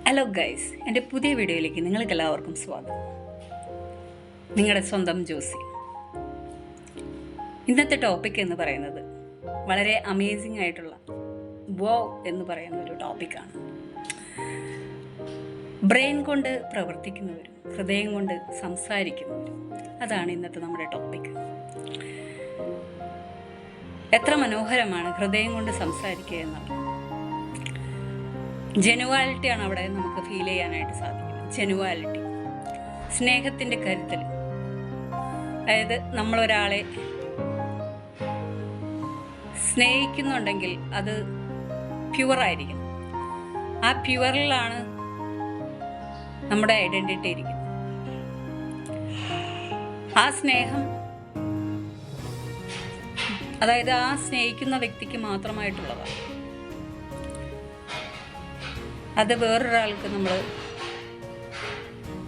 Hello guys, എൻ്റെ പുതിയ വീഡിയോയിലേക്ക് നിങ്ങൾക്ക് എല്ലാവർക്കും സ്വാഗതം. നിങ്ങളുടെ സ്വന്തം ജോസി. ഇന്നത്തെ ടോപ്പിക് എന്ന് പറയുന്നത് വളരെ അമേസിംഗ് ആയിട്ടുള്ള എന്ന് പറയുന്ന ഒരു ടോപ്പിക്കാണ്. ബ്രെയിൻ കൊണ്ട് പ്രവർത്തിക്കുന്നവരും ഹൃദയം കൊണ്ട് സംസാരിക്കുന്നവരും, അതാണ് ഇന്നത്തെ നമ്മുടെ ടോപ്പിക്. എത്ര മനോഹരമാണ് ഹൃദയം കൊണ്ട് സംസാരിക്കുക എന്നുള്ളത്. ജെനുവാലിറ്റിയാണ് അവിടെ നമുക്ക് ഫീൽ ചെയ്യാനായിട്ട് സാധിക്കുന്നത്. ജെനുവാലിറ്റി, സ്നേഹത്തിൻ്റെ കരുതൽ. അതായത് നമ്മളൊരാളെ സ്നേഹിക്കുന്നുണ്ടെങ്കിൽ അത് പ്യുവറായിരിക്കും. ആ പ്യുവറിലാണ് നമ്മുടെ ഐഡൻറ്റിറ്റി ഇരിക്കുന്നത്. ആ സ്നേഹം, അതായത് ആ സ്നേഹിക്കുന്ന വ്യക്തിക്ക് മാത്രമായിട്ടുള്ളതാണ്. അത് വേറൊരാൾക്ക് നമ്മൾ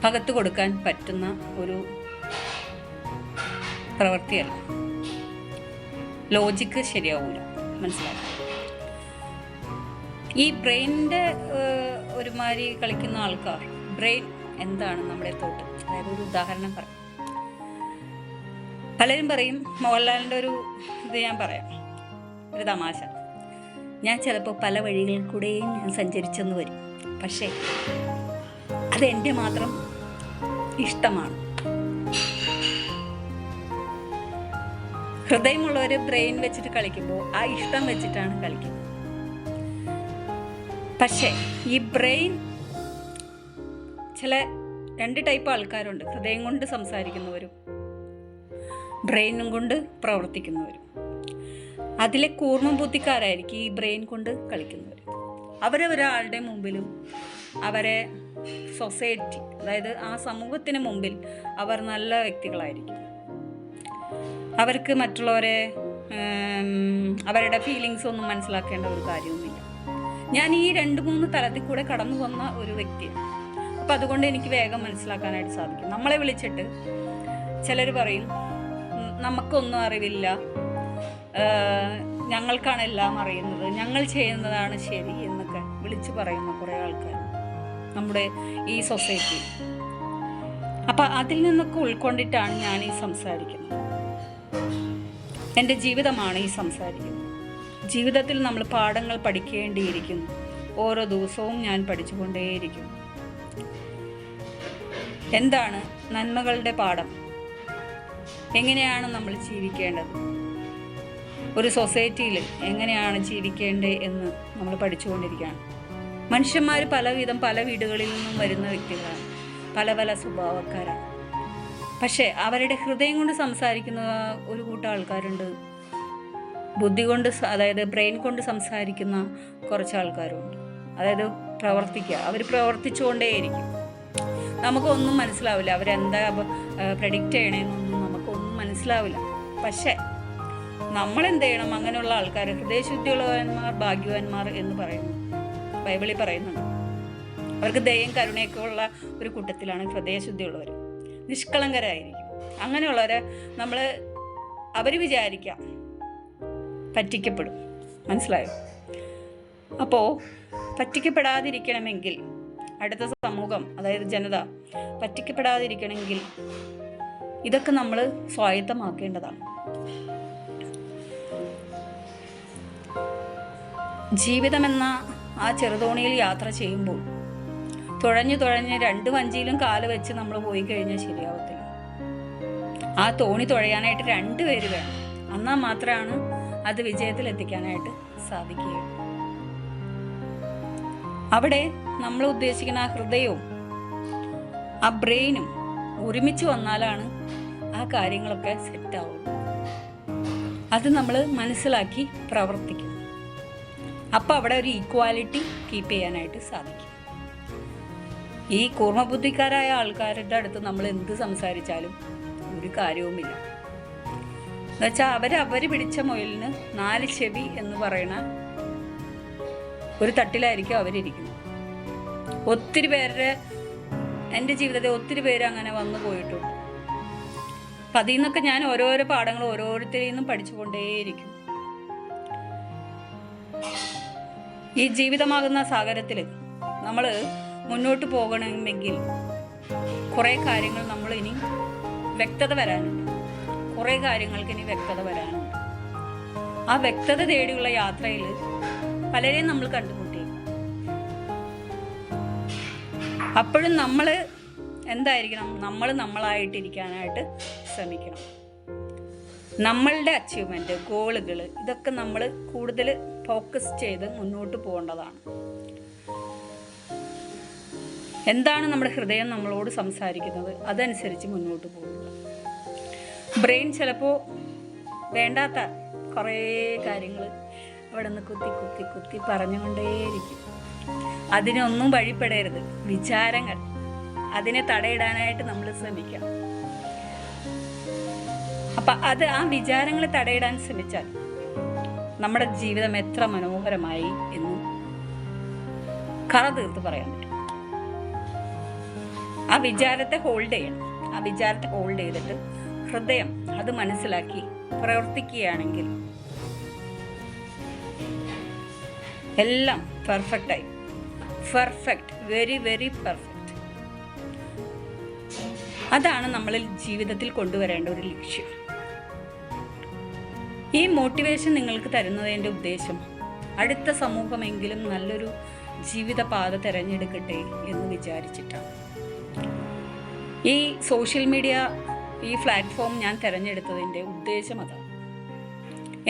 പകർത്തു കൊടുക്കാൻ പറ്റുന്ന ഒരു പ്രവൃത്തിയല്ല. ലോജിക്ക് ശരിയാവില്ല, മനസ്സിലാക്കാം. ഈ ബ്രെയിനിൻ്റെ ഒരുമാതിരി കളിക്കുന്ന ആൾക്കാർ, ബ്രെയിൻ എന്താണ് നമ്മുടെ തോട്ട്. അതായത് ഒരു ഉദാഹരണം പറയാം. പലരും പറയും, മോഹൻലാലിൻ്റെ ഒരു ഇത് ഞാൻ പറയാം, ഒരു തമാശ. ഞാൻ ചിലപ്പോൾ പല വഴികളിൽ കൂടെയും ഞാൻ സഞ്ചരിച്ചെന്ന് വരും, പക്ഷേ അതെൻ്റെ മാത്രം ഇഷ്ടമാണ്. ഹൃദയമുള്ളവർ ബ്രെയിൻ വെച്ചിട്ട് കളിക്കുമ്പോൾ ആ ഇഷ്ടം വെച്ചിട്ടാണ് കളിക്കുന്നത്. പക്ഷേ ഈ ബ്രെയിൻ, ചില രണ്ട് ടൈപ്പ് ആൾക്കാരുണ്ട്. ഹൃദയം കൊണ്ട് സംസാരിക്കുന്നവരും ബ്രെയിനും കൊണ്ട് പ്രവർത്തിക്കുന്നവരും. അതിലെ കൂർമ്മ ബുദ്ധിക്കാരായിരിക്കും ഈ ബ്രെയിൻ കൊണ്ട് കളിക്കുന്നവർ. അവരൊരാളുടെ മുമ്പിലും അവരെ സൊസൈറ്റി, അതായത് ആ സമൂഹത്തിന് മുമ്പിൽ അവർ നല്ല വ്യക്തികളായിരിക്കും. അവർക്ക് മറ്റുള്ളവരെ അവരുടെ ഫീലിങ്സ് ഒന്നും മനസ്സിലാക്കേണ്ട ഒരു കാര്യവുമില്ല. ഞാൻ ഈ 2-3 തലത്തിൽ കൂടെ കടന്നു വന്ന ഒരു വ്യക്തിയാണ്. അപ്പം അതുകൊണ്ട് എനിക്ക് വേഗം മനസ്സിലാക്കാനായിട്ട് സാധിക്കും. നമ്മളെ വിളിച്ചിട്ട് ചിലർ പറയും, നമുക്കൊന്നും അറിവില്ല, ഞങ്ങൾക്കാണ് എല്ലാം അറിയുന്നത്, ഞങ്ങൾ ചെയ്യുന്നതാണ് ശരി എന്നൊക്കെ വിളിച്ചു പറയുന്ന കുറേ ആൾക്കാർ നമ്മുടെ ഈ സൊസൈറ്റി. അപ്പം അതിൽ നിന്നൊക്കെ ഉൾക്കൊണ്ടിട്ടാണ് ഞാൻ ഈ സംസാരിക്കുന്നത്. എൻ്റെ ജീവിതമാണ് ഈ സംസാരിക്കുന്നത്. ജീവിതത്തിൽ നമ്മൾ പാഠങ്ങൾ പഠിക്കേണ്ടിയിരിക്കുന്നു. ഓരോ ദിവസവും ഞാൻ പഠിച്ചുകൊണ്ടേയിരിക്കുന്നു. എന്താണ് നന്മകളുടെ പാഠം? എങ്ങനെയാണ് നമ്മൾ ജീവിക്കേണ്ടത്? ഒരു സൊസൈറ്റിയിൽ എങ്ങനെയാണ് ജീവിക്കേണ്ടത് എന്ന് നമ്മൾ പഠിച്ചുകൊണ്ടിരിക്കുകയാണ്. മനുഷ്യന്മാർ പലവിധം പല വീടുകളിൽ നിന്നും വരുന്ന വ്യക്തികളാണ്, പല പല സ്വഭാവക്കാരാണ്. പക്ഷേ അവരുടെ ഹൃദയം കൊണ്ട് സംസാരിക്കുന്ന ഒരു കൂട്ടം ആൾക്കാരുണ്ട്. ബുദ്ധി കൊണ്ട്, അതായത് ബ്രെയിൻ കൊണ്ട് സംസാരിക്കുന്ന കുറച്ച് ആൾക്കാരുണ്ട്. അതായത് അവർ പ്രവർത്തിച്ചുകൊണ്ടേയിരിക്കും. നമുക്കൊന്നും മനസ്സിലാവില്ല, അവരെന്താ പ്രെഡിക്റ്റ് ചെയ്യണമെന്നൊന്നും നമുക്കൊന്നും മനസ്സിലാവില്ല. പക്ഷേ നമ്മളെന്ത് ചെയ്യണം? അങ്ങനെയുള്ള ആൾക്കാർ, ഹൃദയശുദ്ധിയുള്ളവന്മാർ ഭാഗ്യവാന്മാർ എന്ന് പറയുന്നു, ബൈബിളിൽ പറയുന്നുണ്ട്. അവർക്ക് ദയയും കരുണയൊക്കെ ഉള്ള ഒരു കൂട്ടത്തിലാണ് ഹൃദയശുദ്ധിയുള്ളവർ. നിഷ്കളങ്കരായിരിക്കും. അങ്ങനെയുള്ളവരെ അവർ വിചാരിക്കാം പറ്റിക്കപ്പെടും. മനസ്സിലായോ? അപ്പോൾ പറ്റിക്കപ്പെടാതിരിക്കണമെങ്കിൽ, അടുത്ത സമൂഹം, അതായത് ജനത പറ്റിക്കപ്പെടാതിരിക്കണമെങ്കിൽ ഇതൊക്കെ നമ്മൾ സ്വായത്തമാക്കേണ്ടതാണ്. ജീവിതമെന്ന ആ ചെറുതോണിയിൽ യാത്ര ചെയ്യുമ്പോൾ തുഴഞ്ഞ് 2 വഞ്ചിയിലും കാല് വെച്ച് നമ്മൾ പോയി കഴിഞ്ഞാൽ ശരിയാവത്തില്ല. ആ തോണി തുഴയാനായിട്ട് 2 പേര് വേണം. എന്നാൽ മാത്രമാണ് അത് വിജയത്തിലെത്തിക്കാനായിട്ട് സാധിക്കുകയുള്ളൂ. അവിടെ നമ്മൾ ഉദ്ദേശിക്കുന്ന ആ ഹൃദയവും ആ ബ്രെയിനും ഒരുമിച്ച് വന്നാലാണ് ആ കാര്യങ്ങളൊക്കെ സെറ്റാവുള്ളൂ. അത് നമ്മൾ മനസ്സിലാക്കി പ്രവർത്തിക്കണം. അപ്പോൾ അവിടെ ഒരു ഈക്വാലിറ്റി കീപ്പ് ചെയ്യാനായിട്ട് സാധിക്കും. ഈ കൂർമ്മബുദ്ധിക്കാരായ ആൾക്കാരുടെ അടുത്ത് നമ്മൾ എന്ത് സംസാരിച്ചാലും ഒരു കാര്യവുമില്ല. എന്നുവെച്ചാൽ അവർ പിടിച്ച മുയലിന് 4 ചെവി എന്ന് പറയുന്ന ഒരു തട്ടിലായിരിക്കും അവരിയ്ക്കുന്നത്. ഒത്തിരി പേരുടെ, എൻ്റെ ജീവിതത്തിൽ ഒത്തിരി പേര് അങ്ങനെ വന്നു പോയിട്ടുണ്ട്. അപ്പം അതിൽ നിന്നൊക്കെ ഞാൻ ഓരോരോ പാഠങ്ങൾ ഓരോരുത്തരിൽ നിന്നും പഠിച്ചുകൊണ്ടേയിരിക്കും. ഈ ജീവിതമാകുന്ന സാഗരത്തിൽ നമ്മൾ മുന്നോട്ട് പോകണമെങ്കിൽ കുറേ കാര്യങ്ങൾ നമ്മൾ ഇനി വ്യക്തത വരാനുണ്ട്. കുറേ കാര്യങ്ങൾക്ക് ഇനി വ്യക്തത വരാനുണ്ട്. ആ വ്യക്തത തേടിയുള്ള യാത്രയിൽ പലരെയും നമ്മൾ കണ്ടുമുട്ടി. അപ്പോഴും നമ്മൾ എന്തായിരിക്കണം? നമ്മൾ നമ്മളായിട്ടിരിക്കാനായിട്ട് ശ്രമിക്കണം. നമ്മളുടെ അച്ചീവ്മെൻറ്റ്, ഗോളുകൾ, ഇതൊക്കെ നമ്മൾ കൂടുതൽ ഫോക്കസ് ചെയ്ത് മുന്നോട്ട് പോകേണ്ടതാണ്. എന്താണ് നമ്മുടെ ഹൃദയം നമ്മളോട് സംസാരിക്കുന്നത്, അതനുസരിച്ച് മുന്നോട്ട് പോകുക. ബ്രെയിൻ ചിലപ്പോൾ വേണ്ടാത്ത കുറേ കാര്യങ്ങൾ അവിടെ നിന്ന് കുത്തി കുത്തി കുത്തി പറഞ്ഞുകൊണ്ടേയിരിക്കും. അതിനൊന്നും വഴിപ്പെടരുത്. വിചാരങ്ങൾ, അതിനെ തടയിടാനായിട്ട് നമ്മൾ ശ്രമിക്കാം. അപ്പം ആ വിചാരങ്ങളെ തടയിടാൻ ശ്രമിച്ചാൽ നമ്മുടെ ജീവിതം എത്ര മനോഹരമായി എന്ന് കറ തീർത്ത് പറയാൻ പറ്റും. ആ വിചാരത്തെ ഹോൾഡ് ചെയ്യണം. ആ വിചാരത്തെ ഹോൾഡ് ചെയ്തിട്ട് ഹൃദയം അത് മനസ്സിലാക്കി പ്രവർത്തിക്കുകയാണെങ്കിൽ എല്ലാം പെർഫെക്റ്റായി. Perfect, very very perfect. അതാണ് നമ്മളിൽ ജീവിതത്തിൽ കൊണ്ടുവരേണ്ട ഒരു ലക്ഷ്യം. ഈ മോട്ടിവേഷൻ നിങ്ങൾക്ക് തരുന്നതിൻ്റെ ഉദ്ദേശം അടുത്ത സമൂഹമെങ്കിലും നല്ലൊരു ജീവിതപാത തിരഞ്ഞെടുക്കട്ടെ എന്ന് വിചാരിച്ചിട്ടാണ്. ഈ സോഷ്യൽ മീഡിയ, ഈ പ്ലാറ്റ്ഫോം ഞാൻ തിരഞ്ഞെടുത്തതിൻ്റെ ഉദ്ദേശം അതാണ്.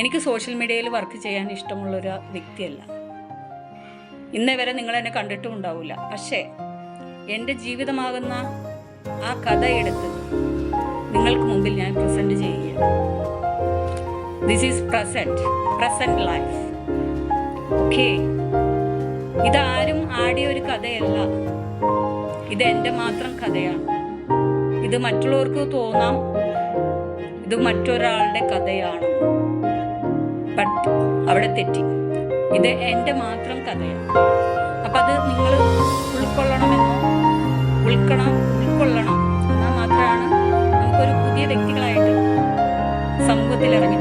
എനിക്ക് സോഷ്യൽ മീഡിയയിൽ വർക്ക് ചെയ്യാൻ ഇഷ്ടമുള്ളൊരു വ്യക്തിയല്ല. ഇന്നേ വരെ നിങ്ങളെന്നെ കണ്ടിട്ടും ഉണ്ടാവില്ല. പക്ഷേ എൻ്റെ ജീവിതമാകുന്ന ആ കഥയെടുത്ത് നിങ്ങൾക്ക് മുമ്പിൽ ഞാൻ പ്രസൻറ്റ് ചെയ്യുകയാണ്. This is present life. Okay, ഇതാരും ആടിയ ഒരു കഥയല്ല. ഇത് എൻ്റെ മാത്രം കഥയാണ്. ഇത് മറ്റുള്ളവർക്ക് തോന്നാം ഇത് മറ്റൊരാളുടെ കഥയാണ്. ബട്ട് അവിടെ തെറ്റി. ഇത് എൻ്റെ മാത്രം കഥയാണ്. അപ്പം അത് നിങ്ങൾ ഉൾക്കൊള്ളണം. എന്നാൽ മാത്രമാണ് നമുക്കൊരു പുതിയ വ്യക്തികളായിട്ട് സമൂഹത്തിൽ ഇറങ്ങി